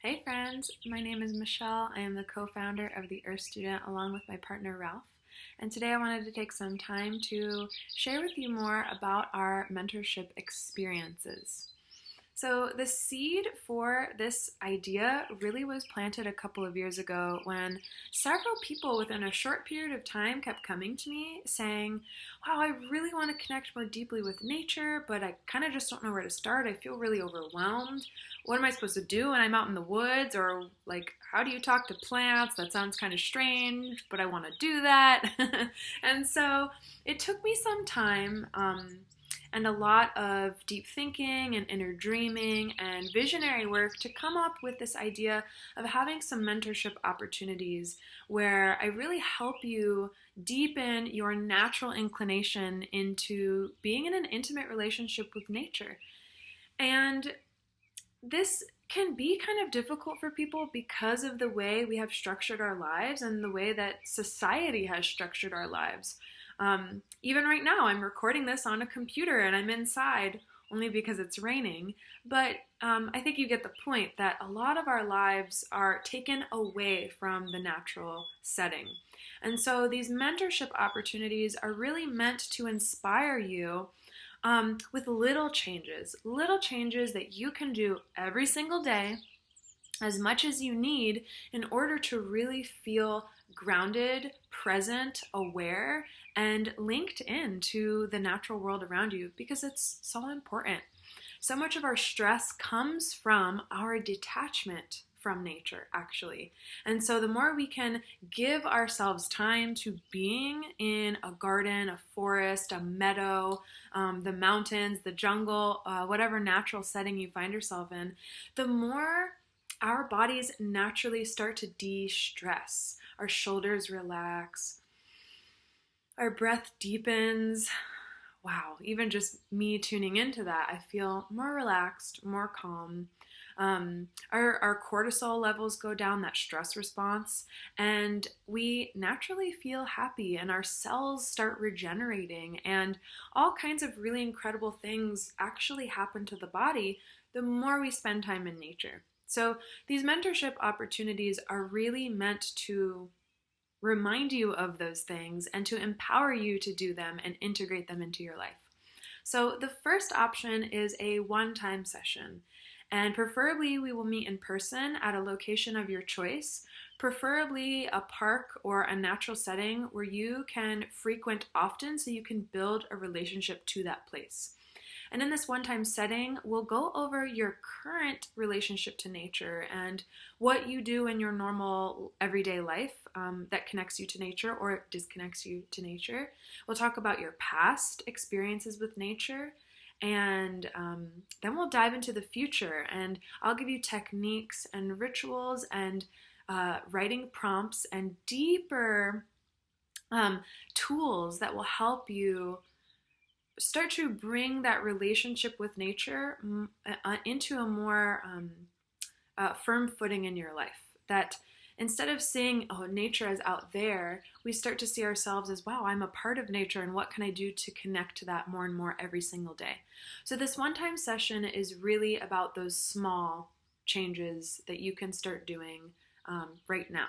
Hey friends, my name is Michelle. I am the co-founder of the Earth Student along with my partner Ralph. And today I wanted to take some time to share with you more about our mentorship experiences. So the seed for this idea really was planted a couple of years ago when several people within a short period of time kept coming to me saying, wow, I really want to connect more deeply with nature, but I kind of just don't know where to start. I feel really overwhelmed. What am I supposed to do when I'm out in the woods? Or like, how do you talk to plants? That sounds kind of strange, but I want to do that. And so it took me some time and a lot of deep thinking and inner dreaming and visionary work to come up with this idea of having some mentorship opportunities where I really help you deepen your natural inclination into being in an intimate relationship with nature. And this can be kind of difficult for people because of the way we have structured our lives and the way that society has structured our lives. Even right now, I'm recording this on a computer and I'm inside only because it's raining. But I think you get the point that a lot of our lives are taken away from the natural setting. And so these mentorship opportunities are really meant to inspire you with little changes that you can do every single day, as much as you need in order to really feel grounded, present, aware, and linked in to the natural world around you, because it's so important. So much of our stress comes from our detachment from nature, actually. And so the more we can give ourselves time to being in a garden, a forest, a meadow, the mountains, the jungle, whatever natural setting you find yourself in, the more our bodies naturally start to de-stress. Our shoulders relax, our breath deepens. Wow, even just me tuning into that, I feel more relaxed, more calm. Our cortisol levels go down, that stress response, and we naturally feel happy, and our cells start regenerating, and all kinds of really incredible things actually happen to the body the more we spend time in nature. So these mentorship opportunities are really meant to remind you of those things and to empower you to do them and integrate them into your life. So the first option is a one-time session. And preferably we will meet in person at a location of your choice, preferably a park or a natural setting where you can frequent often so you can build a relationship to that place. And in this one-time setting, we'll go over your current relationship to nature and what you do in your normal everyday life that connects you to nature or disconnects you to nature. We'll talk about your past experiences with nature, and then we'll dive into the future, and I'll give you techniques and rituals and writing prompts and deeper tools that will help you start to bring that relationship with nature into a more firm footing in your life. That instead of seeing, oh, nature is out there, we start to see ourselves as, wow, I'm a part of nature, and what can I do to connect to that more and more every single day? So this one-time session is really about those small changes that you can start doing right now.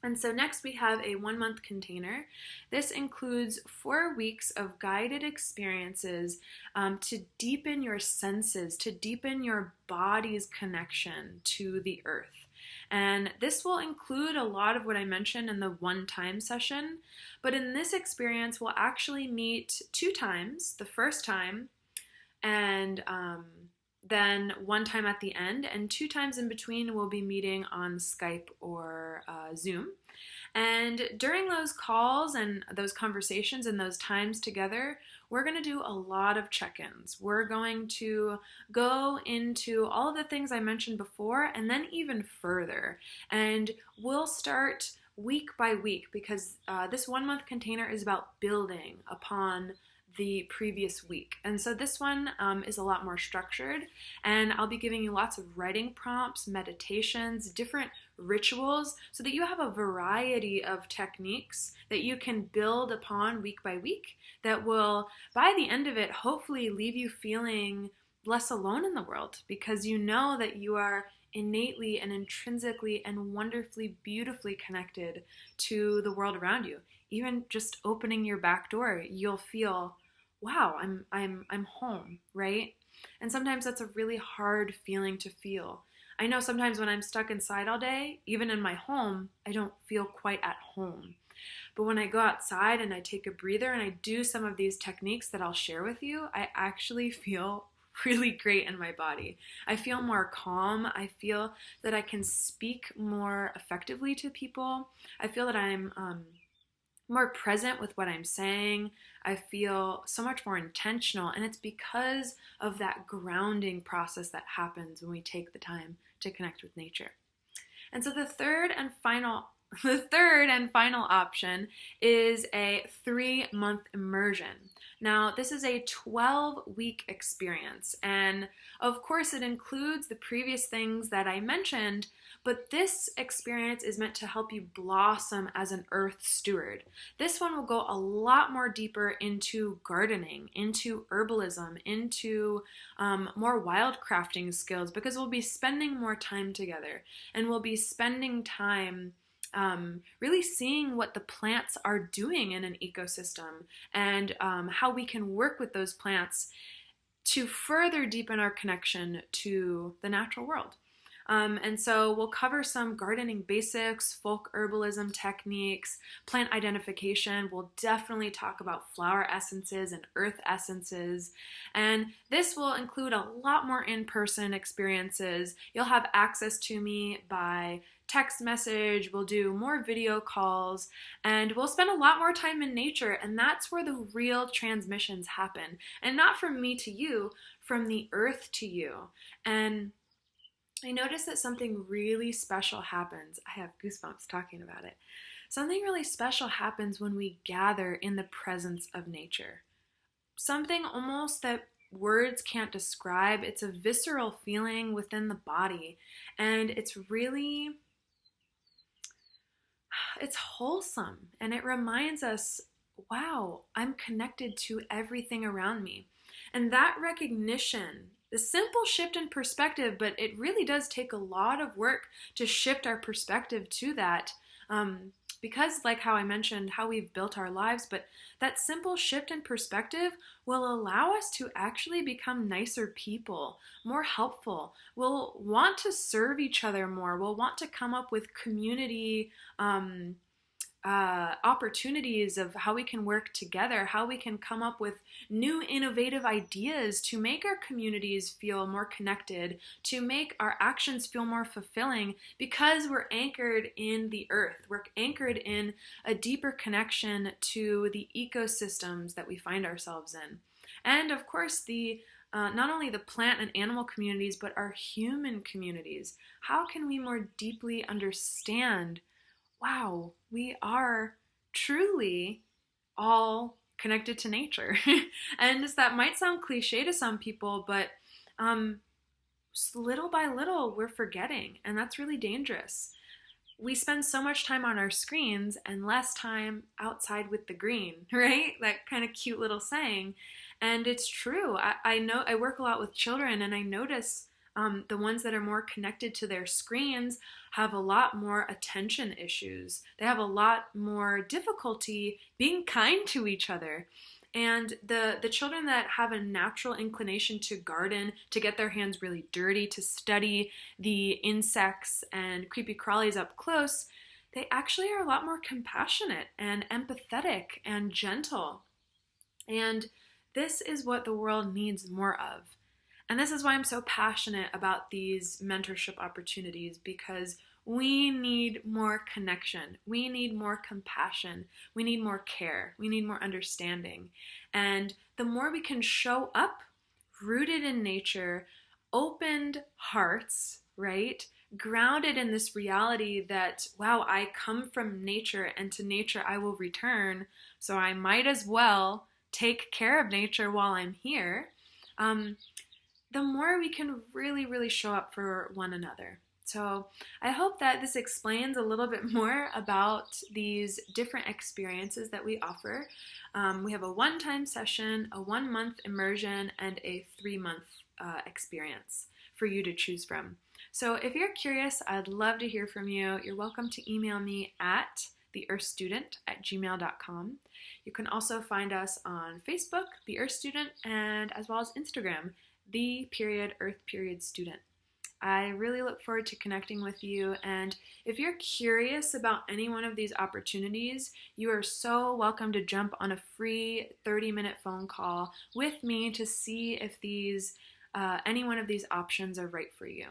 And so next we have a 1-month container. This includes 4 weeks of guided experiences to deepen your senses, to deepen your body's connection to the earth. And this will include a lot of what I mentioned in the one-time session, but in this experience we'll actually meet 2 times, the first time and then 1 time at the end, and 2 times in between we'll be meeting on Skype or Zoom. And during those calls and those conversations and those times together, we're going to do a lot of check-ins. We're going to go into all of the things I mentioned before and then even further. And we'll start week by week because this 1-month container is about building upon the previous week. And so this one is a lot more structured, and I'll be giving you lots of writing prompts, meditations, different rituals, so that you have a variety of techniques that you can build upon week by week that will, by the end of it, hopefully leave you feeling less alone in the world, because you know that you are innately and intrinsically and wonderfully, beautifully connected to the world around you. Even just opening your back door, you'll feel, wow, I'm home, right? And sometimes that's a really hard feeling to feel. I know sometimes when I'm stuck inside all day, even in my home, I don't feel quite at home. But when I go outside and I take a breather and I do some of these techniques that I'll share with you, I actually feel really great in my body. I feel more calm. I feel that I can speak more effectively to people. I feel that I'm more present with what I'm saying. I feel so much more intentional, and it's because of that grounding process that happens when we take the time to connect with nature. And so the third and final option is a 3-month immersion. Now, this is a 12-week experience, and of course it includes the previous things that I mentioned, but this experience is meant to help you blossom as an earth steward. This one will go a lot more deeper into gardening, into herbalism, into more wildcrafting skills, because we'll be spending more time together, and we'll be spending time really seeing what the plants are doing in an ecosystem, and how we can work with those plants to further deepen our connection to the natural world. And so we'll cover some gardening basics, folk herbalism techniques, plant identification. We'll definitely talk about flower essences and earth essences. And this will include a lot more in-person experiences. You'll have access to me by text message, we'll do more video calls, and we'll spend a lot more time in nature, and that's where the real transmissions happen. And not from me to you, from the earth to you. And I noticed that something really special happens. I have goosebumps talking about it. Something really special happens when we gather in the presence of nature. Something almost that words can't describe. It's a visceral feeling within the body, and it's wholesome, and it reminds us, wow, I'm connected to everything around me. And that recognition, the simple shift in perspective, but it really does take a lot of work to shift our perspective to that, because like how I mentioned, how we've built our lives, but that simple shift in perspective will allow us to actually become nicer people, more helpful. We'll want to serve each other more. We'll want to come up with community opportunities of how we can work together, how we can come up with new innovative ideas to make our communities feel more connected, to make our actions feel more fulfilling, because we're anchored in the earth. We're anchored in a deeper connection to the ecosystems that we find ourselves in. And of course, not only the plant and animal communities, but our human communities. How can we more deeply understand, wow, we are truly all connected to nature? And that might sound cliche to some people, but little by little we're forgetting, and that's really dangerous. We spend so much time on our screens and less time outside with the green, right? That kind of cute little saying. And it's true. I know I work a lot with children, and I notice the ones that are more connected to their screens have a lot more attention issues. They have a lot more difficulty being kind to each other. And the children that have a natural inclination to garden, to get their hands really dirty, to study the insects and creepy crawlies up close, they actually are a lot more compassionate and empathetic and gentle. And this is what the world needs more of. And this is why I'm so passionate about these mentorship opportunities, because we need more connection. We need more compassion. We need more care. We need more understanding. And the more we can show up rooted in nature, opened hearts, right? Grounded in this reality that, wow, I come from nature, and to nature I will return. So I might as well take care of nature while I'm here. The more we can really, really show up for one another. So I hope that this explains a little bit more about these different experiences that we offer. We have a one-time session, a 1-month immersion, and a 3-month experience for you to choose from. So if you're curious, I'd love to hear from you. You're welcome to email me at theearthstudent@gmail.com. You can also find us on Facebook, The Earth Student, and as well as Instagram, _Earth_Student. I really look forward to connecting with you, and if you're curious about any one of these opportunities, you are so welcome to jump on a free 30-minute phone call with me to see if any one of these options are right for you.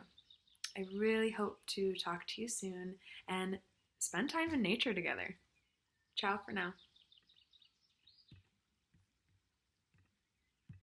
I really hope to talk to you soon and spend time in nature together. Ciao for now.